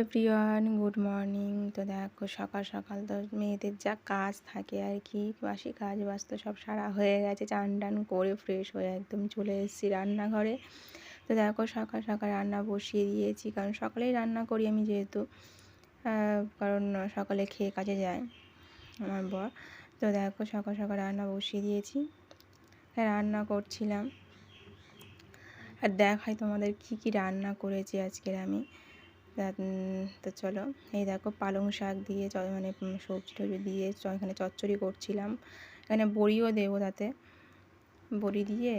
Everyone, good morning. তো দেখো সকাল সকাল তো মেয়েদের যা কাজ থাকে আর কি, বাসি কাজ বাস্ত সব সারা হয়ে গেছে। চান টান করে ফ্রেশ হয়ে একদম চলে এসেছি রান্নাঘরে। তো দেখো সকাল সকাল রান্না বসিয়ে দিয়েছি, কারণ সকালেই রান্না করি আমি, যেহেতু কারণ সকালে খেয়ে কাজে যায় আমার বর। তো দেখো সকাল সকাল রান্না বসিয়ে দিয়েছি, রান্না করছিলাম। আর দেখাই তোমাদের কি কি রান্না করেছি আজকের আমি। তো চলো, এই দেখো পালং শাক দিয়ে মানে সবজি টবজি দিয়ে এখানে চচ্চড়ি করছিলাম। এখানে বড়িও দেবো, তাতে বড়ি দিয়ে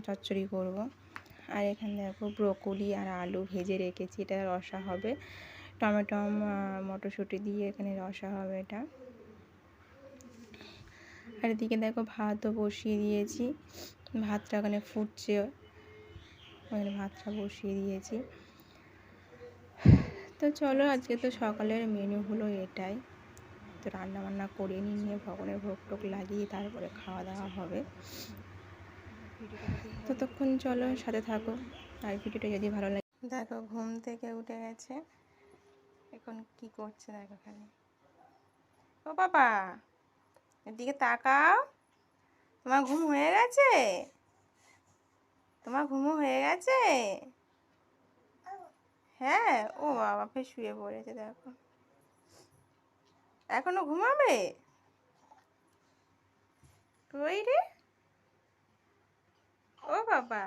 চচ্চড়ি করব। আর এখানে দেখো ব্রোকলি আর আলু ভেজে রেখেছি, এটা রসা হবে। টমেটো মটরশুঁটি দিয়ে এখানে রসা হবে এটা। আর এদিকে দেখো ভাতও বসিয়ে দিয়েছি, ভাতটা ওখানে ফুটছে, ওখানে ভাতটা বসিয়ে দিয়েছি। তো চলো, আজকে তো সকালের মেনু হলো এটাই। তো রান্না বান্না করে নিয়ে ভগবানের ভোগ টোক লাগিয়ে তারপরে খাওয়া দাওয়া হবে। ততক্ষণ চলো সাথে থাকো, আর ভিডিওটা যদি ভালো লাগে। দেখো ঘুম থেকে উঠে গেছে, এখন কি করছে দেখো খালি। ও বাবা, এদিকে তাকাও, তোমার ঘুম হয়ে গেছে? তোমার ঘুমও হয়ে গেছে? হ্যাঁ, ও বাবা ফের শুয়ে পড়েছে দেখো, এখনো ঘুমাবে? কই রে ও বাবা।